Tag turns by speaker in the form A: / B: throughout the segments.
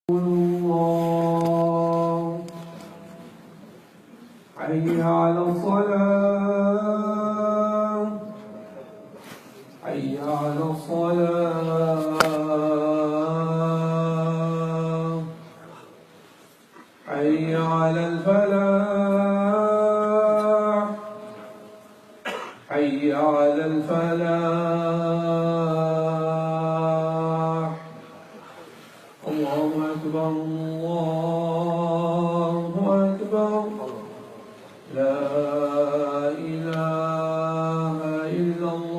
A: الله حي على الصلاة حي على الصلاة حي على الفلاح حي على الفلاح الله أكبر الله أكبر لا إله إلا الله.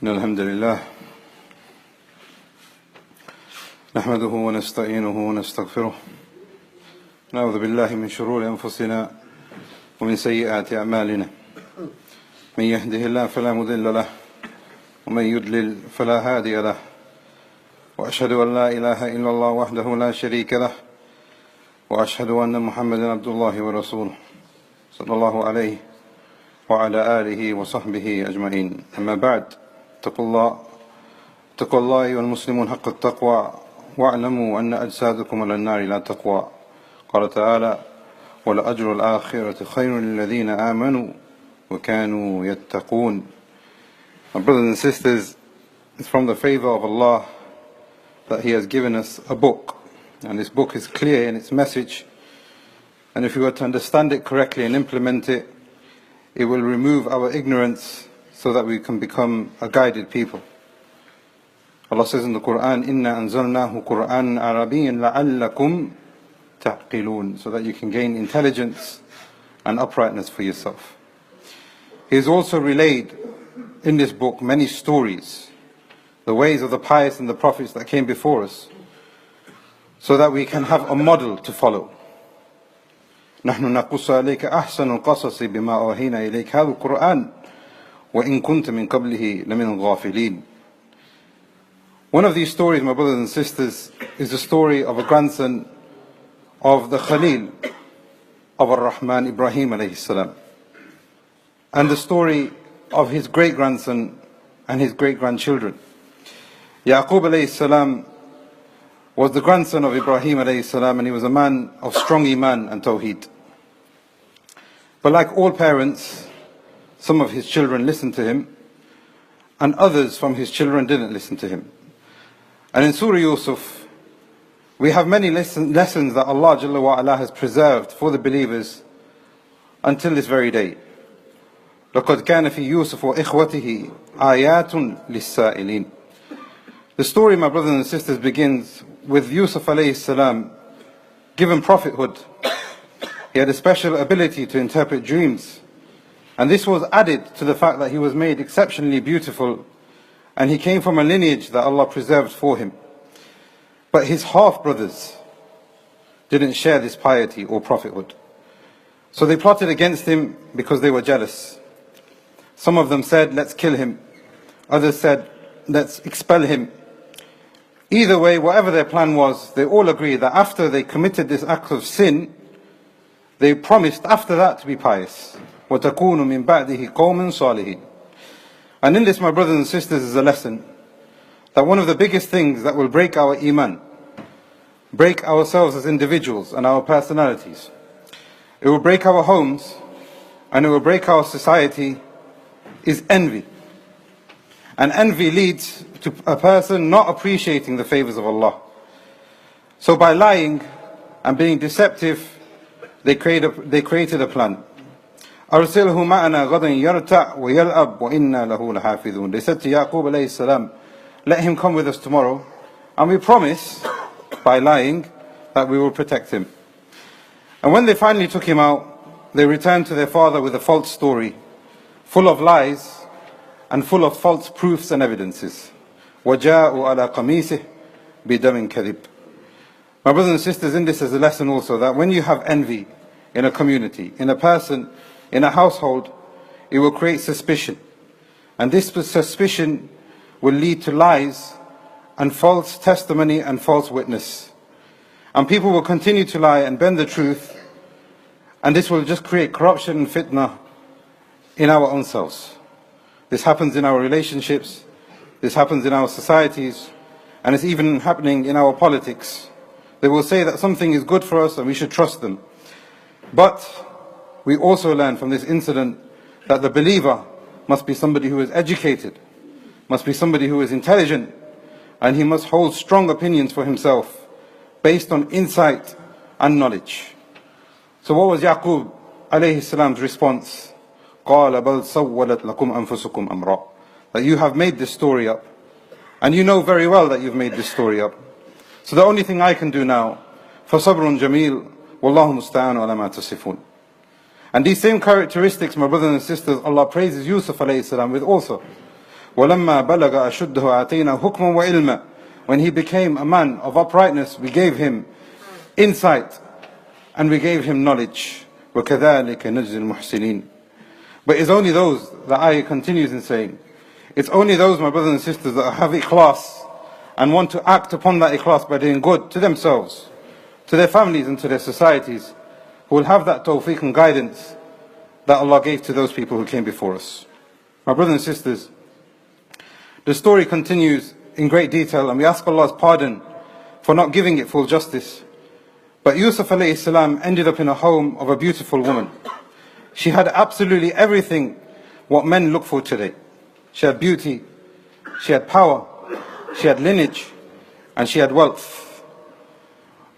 B: إن الحمد لله نحمده ونستعينه ونستغفره نعوذ بالله من شرور أنفسنا ومن سيئات أعمالنا من يهده الله فلا مضل له ومن يضلل فلا هادي له وأشهد أن لا إله إلا الله وحده لا شريك له وأشهد أن محمدا عبد الله ورسوله صلى الله عليه وعلى آله وصحبه أجمعين. أما بعد، اتقوا الله أيها المسلمون حق التقوى واعلموا أن أجسادكم على النار لا تقوى. قال تعالى: ولأجر الآخرة خير للذين آمنوا وكانوا يتقون. My brothers and sisters, it's from the favor of Allah that He has given us a book, and this book is clear in its message, and if we were to understand it correctly and implement it, it will remove our ignorance so that we can become a guided people. Allah says in the Quran, إِنَّا أَنزَلْنَاهُ قُرْآنًا عَرَبِيًّا لَعَلَّكُمْ تَعْقِلُونَ, so that you can gain intelligence and uprightness for yourself. He has also relayed in this book many stories, the ways of the pious and the prophets that came before us, so that we can have a model to follow. نحن نقص عليك أحسن القصص بما أوحينا إليك هذا القرآن وإن كنت من قبله لمن الغافلين. One of these stories, my brothers and sisters, is the story of a grandson of the Khalil of Ar-Rahman, Ibrahim alayhi salam, and the story of his great-grandson and his great-grandchildren. Yaqub alayhi salam was the grandson of Ibrahim alayhi salam, and he was a man of strong iman and tawheed. But like all parents, some of his children listened to him, and others from his children didn't listen to him. And in Surah Yusuf, we have many lessons that Allah Jalla wa Ala has preserved for the believers until this very day. لَقَدْ كَانَ فِي يُوسُفَ وَإِخْوَتِهِ آيَاتٌ لِلسَّائِلِينَ. The story, my brothers and sisters, begins with Yusuf alayhi salam given prophethood. He had a special ability to interpret dreams, and this was added to the fact that he was made exceptionally beautiful, and he came from a lineage that Allah preserved for him. But his half-brothers didn't share this piety or prophethood, so they plotted against him because they were jealous. Some of them said, let's kill him. Others said, let's expel him. Either way, whatever their plan was, they all agreed that after they committed this act of sin, they promised after that to be pious. وَتَكُونُ مِنْ بَعْدِهِ قَوْمًا صَالِحِينَ. And in this, my brothers and sisters, is a lesson that one of the biggest things that will break our iman, break ourselves as individuals and our personalities, it will break our homes and it will break our society, is envy. And envy leads to a person not appreciating the favors of Allah. So by lying and being deceptive, they created a plan. أرسله معنا غدا يرتع ويلعب وإنا له لحافظون. They said to Yaqub alayhi salam, let him come with us tomorrow, and we promise by lying that we will protect him. And when they finally took him out, they returned to their father with a false story, full of lies and full of false proofs and evidences. وَجَاءُوا عَلَى قَمِيسِهِ بِدَمٍ كَذِبٍ. My brothers and sisters, in this is a lesson also that when you have envy, in a community, in a person, in a household, it will create suspicion. And this suspicion will lead to lies and false testimony and false witness. And people will continue to lie and bend the truth, and this will just create corruption and fitna in our own selves. This happens in our relationships, this happens in our societies, and it's even happening in our politics. They will say that something is good for us and we should trust them. But we also learn from this incident that the believer must be somebody who is educated, must be somebody who is intelligent, and he must hold strong opinions for himself based on insight and knowledge. So what was Yaqub alayhi salam's response? قَالَ بَلْ سَوَّلَتْ لَكُمْ أَنفُسُكُمْ أَمْرًا. That you have made this story up, and you know very well that you've made this story up. So the only thing I can do now, فَصَبْرٌ جَمِيلٌ وَاللَّهُ مُسْتَعَانُ عَلَى مَا تَصِفُونَ. And these same characteristics, my brothers and sisters, Allah praises Yusuf alayhi salam with also. وَلَمَّا بَلَغَ أَشُدَّهُ آتَيْنَا حُكْمًا وَإِلْمًا. When he became a man of uprightness, we gave him insight and we gave him knowledge. وَكَذَلِكَ نَجْزِي الْمُحْسِنِينَ. But it's only those, the ayah continues in saying, it's only those, my brothers and sisters, that have ikhlas and want to act upon that ikhlas by doing good to themselves, to their families and to their societies, who will have that tawfiq and guidance that Allah gave to those people who came before us. My brothers and sisters, the story continues in great detail, and we ask Allah's pardon for not giving it full justice. But Yusuf alayhi salam ended up in a home of a beautiful woman. She had absolutely everything what men look for today. She had beauty, she had power, she had lineage, and she had wealth.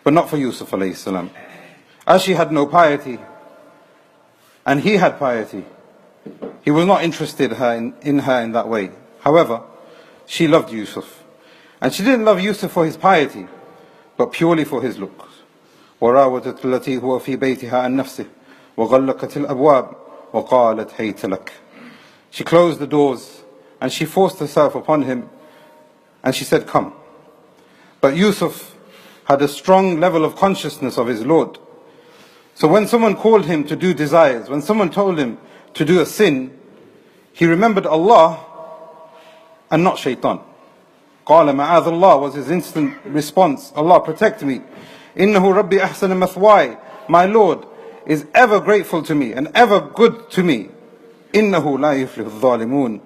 B: But not for Yusuf alayhi salam. As she had no piety, and he had piety, he was not interested in her in that way. However, she loved Yusuf. And she didn't love Yusuf for his piety, but purely for his looks. وراودت التي هو في بيتها عن نفسه وغلقت الأبواب وقالت هيت لك. She closed the doors and she forced herself upon him and she said, come. But Yusuf had a strong level of consciousness of his Lord. So when someone called him to do desires, when someone told him to do a sin, he remembered Allah and not shaitan. قال معاذ الله was his instant response. Allah protect me. إنه ربي أحسن مثواي. My Lord is ever grateful to me and ever good to me. إنه لا يفلح الظالمون.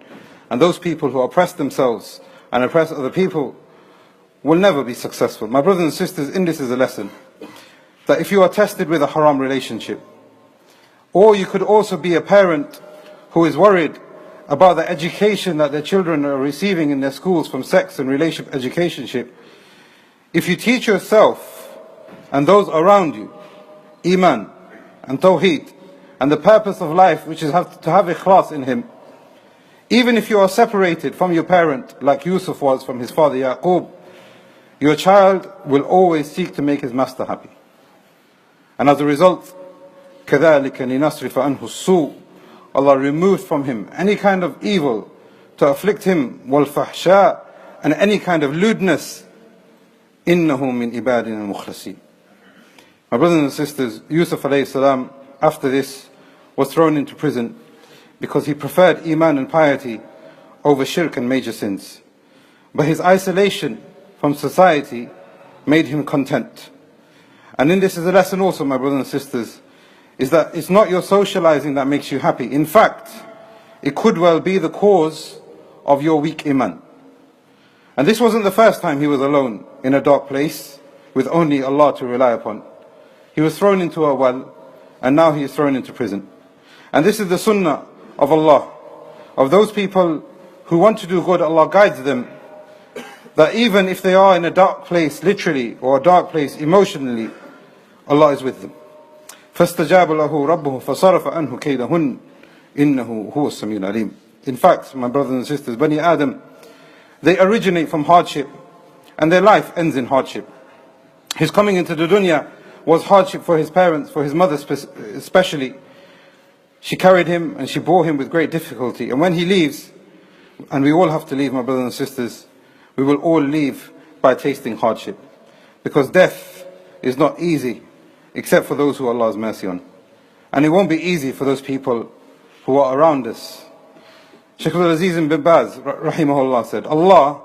B: And those people who oppress themselves and oppress other people will never be successful. My brothers and sisters, in this is a lesson that if you are tested with a haram relationship, or you could also be a parent who is worried about the education that their children are receiving in their schools from sex and relationship educationship, if you teach yourself and those around you Iman and Tawheed and the purpose of life, which is to have ikhlas in him, even if you are separated from your parent like Yusuf was from his father Yaqub, your child will always seek to make his master happy. And as a result, كَذَلِكَ لِنَصْرِفَ عَنْهُ السُّوء. Allah removed from him any kind of evil to afflict him, وَالْفَحْشَاء, and any kind of lewdness. إِنَّهُ مِنْ إِبَادِنَا الْمُخْلَصِينَ. My brothers and sisters, Yusuf alayhi salam, after this, was thrown into prison because he preferred Iman and piety over shirk and major sins. But his isolation from society made him content. And in this is a lesson also, my brothers and sisters, is that it's not your socializing that makes you happy. In fact, it could well be the cause of your weak Iman. And this wasn't the first time he was alone in a dark place with only Allah to rely upon. He was thrown into a well, and now he is thrown into prison. And this is the sunnah of Allah, of those people who want to do good. Allah guides them, that even if they are in a dark place literally, or a dark place emotionally, Allah is with them. فَاسْتَجَابَ لَهُ رَبُّهُ فَصَرَفَ عَنْهُ كَيْدَهُنَّ إِنَّهُ هُوَ السَّمِيعُ الْعَلِيمُ. In fact, my brothers and sisters, Bani Adam, they originate from hardship, and their life ends in hardship. His coming into the dunya was hardship for his parents, for his mother especially. She carried him and she bore him with great difficulty. And when he leaves, and we all have to leave, my brothers and sisters, we will all leave by tasting hardship. Because death is not easy, except for those who Allah has mercy on. And it won't be easy for those people who are around us. Shaykh al-Aziz bin Baz, rahimahullah, said, Allah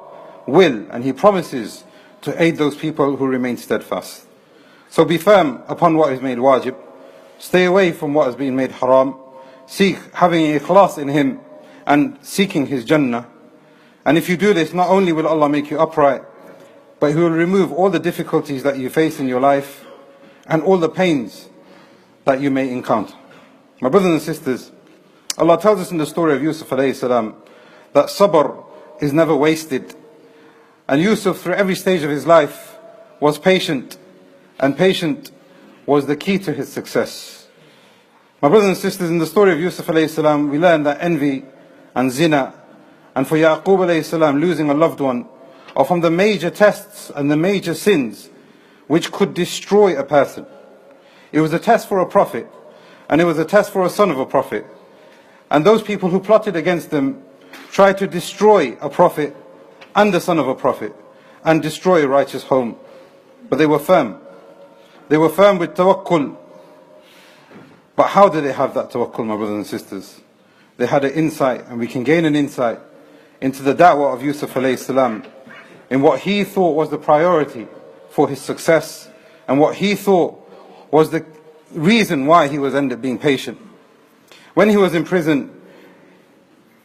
B: will, and He promises to aid those people who remain steadfast. So be firm upon what is made wajib. Stay away from what has been made haram. Seek having ikhlas in Him and seeking His Jannah. And if you do this, not only will Allah make you upright, but He will remove all the difficulties that you face in your life and all the pains that you may encounter. My brothers and sisters, Allah tells us in the story of Yusuf alayhi salam that sabr is never wasted. And Yusuf, through every stage of his life, was patient, and patient was the key to his success. My brothers and sisters, in the story of Yusuf alayhi salam, we learn that envy and zina, and for Yaqub alayhi salam losing a loved one, are from the major tests and the major sins which could destroy a person. It was a test for a prophet, and it was a test for a son of a prophet. And those people who plotted against them tried to destroy a prophet and the son of a prophet, and destroy a righteous home. But they were firm. They were firm with tawakkul. But how did they have that tawakkul, my brothers and sisters? They had an insight, and we can gain an insight into the da'wah of Yusuf alayhi salam, in what he thought was the priority for his success, and what he thought was the reason why he was ended up being patient. When he was in prison,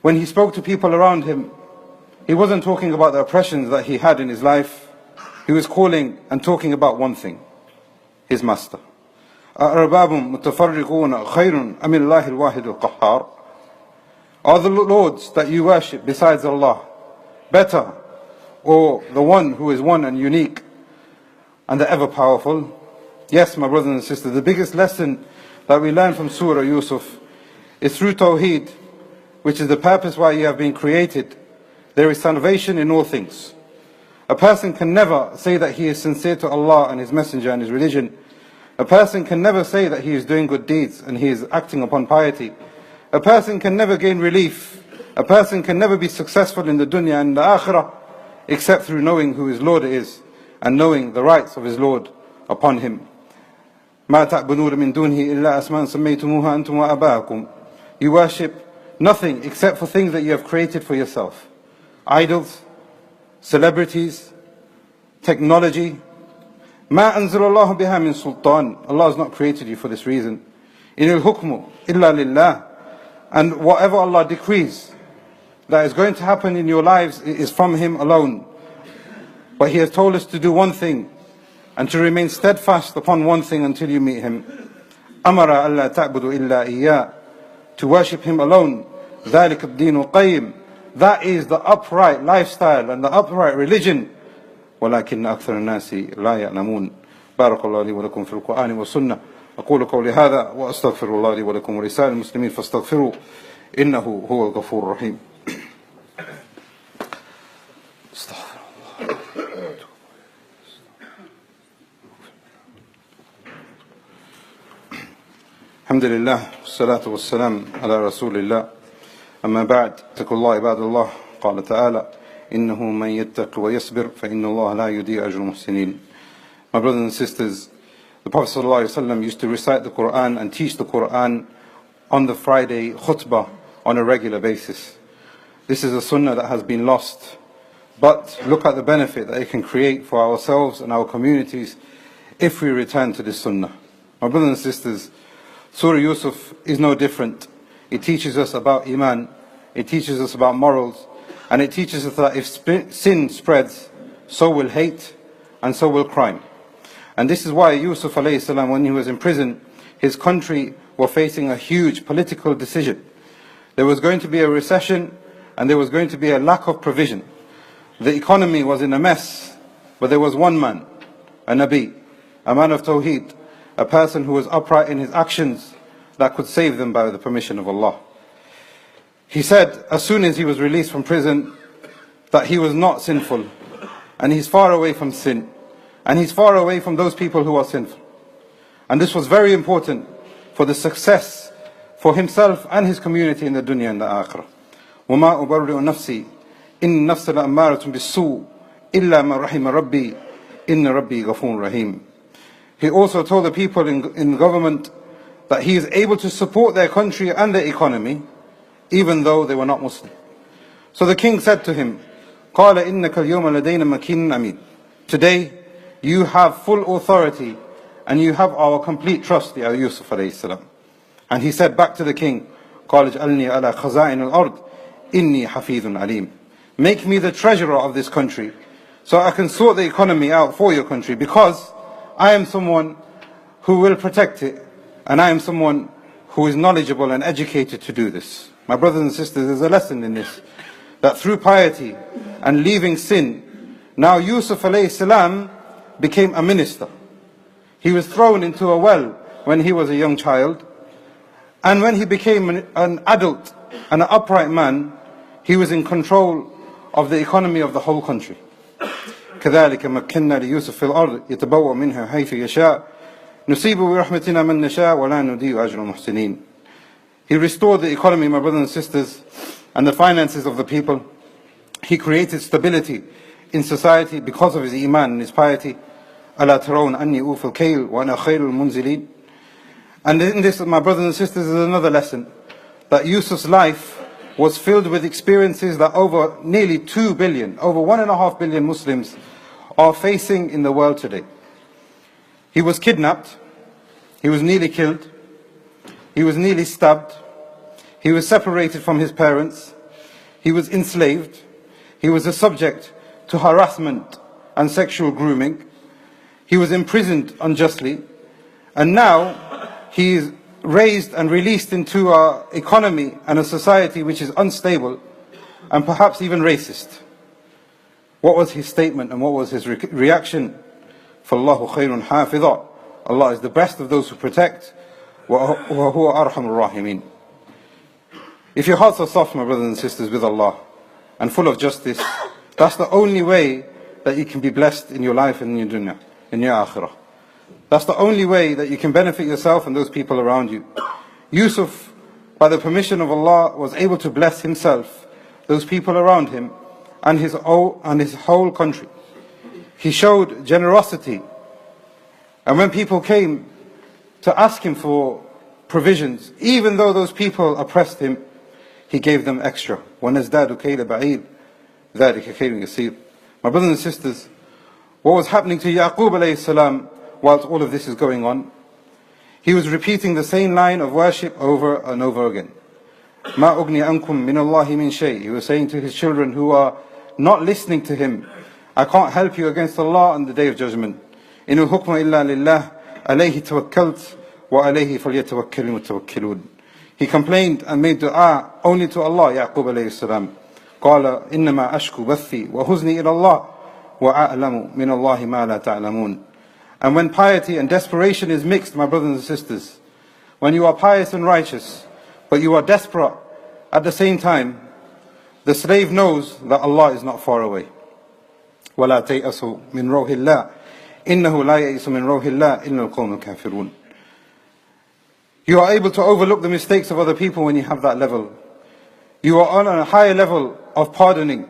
B: when he spoke to people around him, he wasn't talking about the oppressions that he had in his life. He was calling and talking about one thing: his master. أَأَرْبَابٌ مُتَفَرِّقُونَ خَيْرٌ أَمِ اللَّهِ الْوَاحِدُ الْقَهَّارُ. Are the lords that you worship besides Allah better, or the one who is one and unique and the ever powerful? Yes, my brothers and sisters, the biggest lesson that we learn from Surah Yusuf is through Tawheed, which is the purpose why you have been created. There is salvation in all things. A person can never say that he is sincere to Allah and His Messenger and His religion. A person can never say that he is doing good deeds and he is acting upon piety. A person can never gain relief. A person can never be successful in the dunya and the akhirah except through knowing who his Lord is and knowing the rights of his Lord upon him. مَا تَعْبُدُونَ مِن دُونِهِ إِلَّا أَسْمَاءً سَمَّيْتُمُوهَا أَنْتُمْ وَآبَاؤُكُمْ. You worship nothing except for things that you have created for yourself. Idols, celebrities, technology. مَا أَنزَلَ اللَّهُ بِهَا مِن سُلْطَانٍ. Allah has not created you for this reason. إِنِ الْحُكْمُ إِلَّا لِلَّهِ. And whatever Allah decrees that is going to happen in your lives is from Him alone. But He has told us to do one thing and to remain steadfast upon one thing until you meet Him. أَمَرَ أَلَّا تَعْبُدُوا إِلَّا إِيَّاهُ. To worship Him alone. ذَلِكَ الدِّينُ الْقَيِّمُ. That is the upright lifestyle and the upright religion. ولكن أكثر الناس لا يعلمون. بارك الله لي ولكم في القرآن والسنة. أقول قولي هذا وأستغفر الله لي ولكم ولسائر المسلمين فاستغفروا إنه هو الغفور الرحيم. الحمد لله والصلاة والسلام على رسول الله. أما بعد، اتقوا الله عباد الله. قال تعالى: إنه من يتق ويصبر فإن الله لا يضيع أجر المحسنين. My brothers and sisters, the Prophet ﷺ used to recite the Quran and teach the Quran on the Friday khutbah on a regular basis. This is a sunnah that has been lost, but look at the benefit that it can create for ourselves and our communities if we return to this sunnah. My brothers and sisters, Surah Yusuf is no different. It teaches us about Iman, it teaches us about morals, and it teaches us that if sin spreads, so will hate and so will crime. And this is why Yusuf alayhi salam, when he was in prison, his country were facing a huge political decision. There was going to be a recession and there was going to be a lack of provision. The economy was in a mess, but there was one man, a Nabi, a man of Tawheed, a person who was upright in his actions that could save them by the permission of Allah. He said, as soon as he was released from prison, that he was not sinful, and he's far away from sin, and he's far away from those people who are sinful. And this was very important for the success for himself and his community in the dunya and the akhirah. وَمَا أُبَرِّئُ نَفْسِي إِنَّ نَفْسَ لَأَمَّارَةٌ بِالسُّوءِ إِلَّا مَا رَحِمَ رَبِّي إِنَّ رَبِّي غَفُورٌ رَحِيمٌ. He also told the people in government that he is able to support their country and their economy, even though they were not Muslim. So the king said to him, قَالَ إِنَّكَ الْيَوْمَ لَدَيْنَا مَكِينٌ أَمِينٌ. Today, you have full authority and you have our complete trust, Ya Yusuf alayhi salam. And he said back to the king, قَالَ اجْعَلْنِي عَلَى خَزَائِنِ الْأَرْضِ إِنِّي حَفِيظٌ عَلِيمٌ. Make me the treasurer of this country, so I can sort the economy out for your country, because I am someone who will protect it, and I am someone who is knowledgeable and educated to do this. My brothers and sisters, there's a lesson in this, that through piety and leaving sin, now Yusuf alayhi salam became a minister. He was thrown into a well when he was a young child, and when he became an adult and an upright man, he was in control of the economy of the whole country. كذلك مكنا ليوسف في الأرض يتبوأ منها حيث يشاء نصيب برحمتنا من نشاء ولا نضيع أجر المحسنين. He restored the economy, my brothers and sisters, and the finances of the people. He created stability in society because of his iman and his piety. ألا ترون أني أوفي الكيل وأنا خير المنزلين. And in this, my brothers and sisters, is another lesson, that Yusuf's life was filled with experiences that over nearly 2 billion, over 1.5 billion Muslims are facing in the world today. He was kidnapped, he was nearly killed, he was nearly stabbed, he was separated from his parents, he was enslaved, he was a subject to harassment and sexual grooming, he was imprisoned unjustly, and now he is raised and released into an economy and a society which is unstable and perhaps even racist. What was his statement and what was his reaction? فَاللَّهُ خَيْرٌ حَافِظًا. Allah is the best of those who protect. وَهُوَ أَرْحَمُ الرَّاحِمِينَ. If your hearts are soft, my brothers and sisters, with Allah and full of justice, that's the only way that you can be blessed in your life and in your dunya, in your akhirah. That's the only way that you can benefit yourself and those people around you. Yusuf, by the permission of Allah, was able to bless himself, those people around him, and his whole country. He showed generosity. And when people came to ask him for provisions, even though those people oppressed him, he gave them extra. وَنَزْدَادُ كَيْلَ بَعِيدٍ ذَلِكَ كَيْلٌ يَسِيرٌ. My brothers and sisters, what was happening to Yaqub alayhi salam whilst all of this is going on? He was repeating the same line of worship over and over again. مَا أُغْنِي عَنْكُم مِّنَ اللَّهِ مِنْ شَيْءٍ. He was saying to his children who are not listening to him, I can't help you against Allah on the day of judgment. إِنُ الْحُكْمَ إِلَّا لِلَّهِ عَلَيْهِ تَوَكَّلْتُ وَعَلَيْهِ فَلْيَتَوَكَّلِ الْمُتَوَكِّلُونَ. He complained and made dua only to Allah, Yaqub alayhi salam. قَالَ إِنَّمَا أَشْكُ بَثِّي وَحُزْنِي إِلَى اللَّهِ وَأَعْلَمُ مِنَ اللَّهِ مَا لَا تَعْلَمُونَ. And when piety and desperation is mixed, my brothers and sisters, when you are pious and righteous, but you are desperate at the same time, the slave knows that Allah is not far away. وَلَا تَيْأَسُوا مِنْ رَوْحِ اللَّهِ إِنَّهُ لَا يَيْأَسُ مِنْ رَوْحِ اللَّهِ إِلَّا الْقَوْمُ الْكَافِرُونَ. You are able to overlook the mistakes of other people when you have that level. You are on a higher level of pardoning.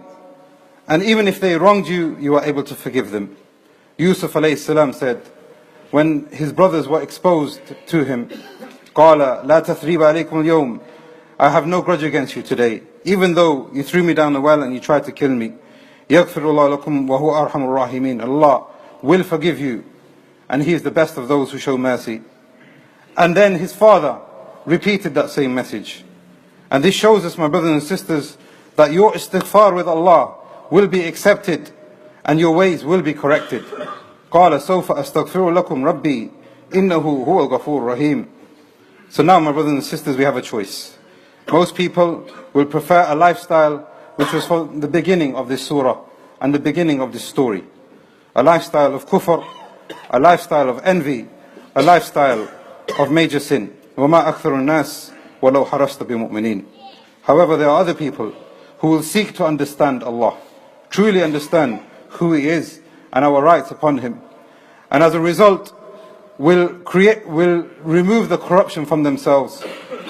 B: And even if they wronged you, you are able to forgive them. Yusuf alayhi salam said, when his brothers were exposed to him, قَالَ لَا تَثْرِيبَ عَلَيْكُمُ الْيَوْمِ. I have no grudge against you today, even though you threw me down the well and you tried to kill me. يَغْفِرُ اللَّهُ لَكُمْ وَهُوَ أَرْحَمُ الرَّاحِمِينَ. Allah will forgive you, and He is the best of those who show mercy. And then his father repeated that same message. And this shows us, my brothers and sisters, that your istighfar with Allah will be accepted and your ways will be corrected. قَالَ سَوْفَ أَسْتَغْفِرُ لَكُمْ رَبِّي إِنَّهُ هُوَ الْغَفُورُ الرَّحِيمُ. So now, my brothers and sisters, we have a choice. Most people will prefer a lifestyle which was from the beginning of this surah and the beginning of this story. A lifestyle of kufr, a lifestyle of envy, a lifestyle of major sin. وَمَا أَكْثَرُ النَّاسِ وَلَوْ حَرَصْتَ بِمُؤْمِنِينَ. However, there are other people who will seek to understand Allah, truly understand who He is and our rights upon Him, and as a result will remove the corruption from themselves,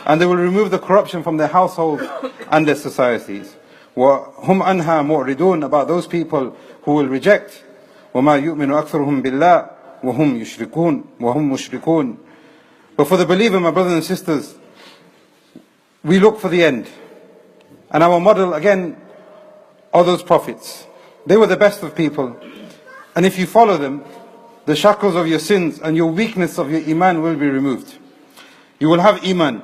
B: and they will remove the corruption from their households and their societies. وَهُمْ أَنْهَا مُعْرِدُونَ. About those people who will reject. وَمَا يُؤْمِنُ أَكْثَرُهُمْ بِاللَّهِ وَهُمْ مُشْرِكُونَ. But for the believer, my brothers and sisters, we look for the end. And our model, again, are those prophets. They were the best of people. And if you follow them, the shackles of your sins and your weakness of your iman will be removed. You will have iman.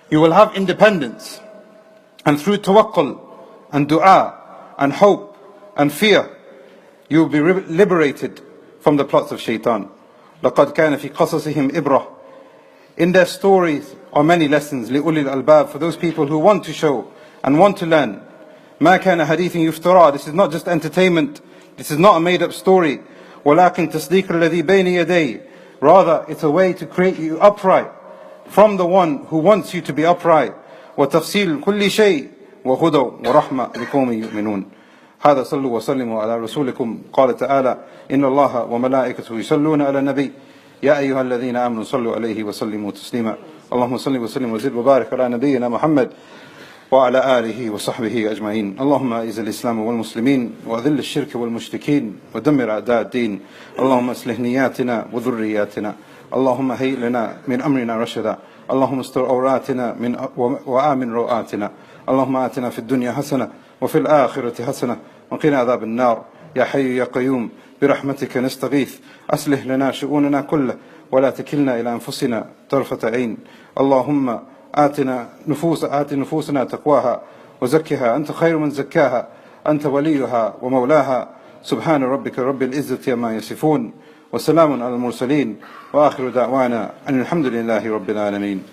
B: You will have independence. And through tawakkul and dua and hope and fear, you will be liberated from the plots of shaitan. لَقَدْ كَانَ فِي قَصَصِهِمْ إِبْرَةٌ. In their stories are many lessons, لِأُولِي الْأَلْبَابِ, for those people who want to show and want to learn. مَا كَانَ حَدِيثٍ يُفْتَرَى. This is not just entertainment. This is not a made-up story. وَلَكِنْ تَصْدِيقَ الَّذِي بَيْنِ يَدَيْهِ. Rather, it's a way to create you upright from the one who wants you to be upright. وَتَفْصِيلُ كُلِّ شَيْءٍ وَهُدًى وَرَحْمَةً لِقَوْمٍ يُؤْمِنُونَ. هذا صلوا وسلموا على رسولكم. قال تعالى: إن الله وملائكته يصلون على النبي يا أيها الذين آمنوا صلوا عليه وسلموا تسليما. اللهم صل وسلم وزد وبارك على نبينا محمد وعلى آله وصحبه أجمعين. اللهم أعز الإسلام والمسلمين وأذل الشرك والمشركين ودمر أعداء الدين. اللهم أصلح نياتنا وذرياتنا. اللهم هيئ لنا من أمرنا رشدا. اللهم استر عوراتنا وآمن روآتنا. اللهم آتنا في الدنيا حسنة وفي الآخرة حسنة وقنا عذاب النار. يا حي يا قيوم برحمتك نستغيث. أصلح لنا شؤوننا كله ولا تكلنا إلى أنفسنا طرفة عين. اللهم آت نفوسنا تقواها وزكها أنت خير من زكاها أنت وليها ومولاها. سبحان ربك رب العزة عما يصفون وسلام على المرسلين وآخر دعوانا أن الحمد لله رب العالمين.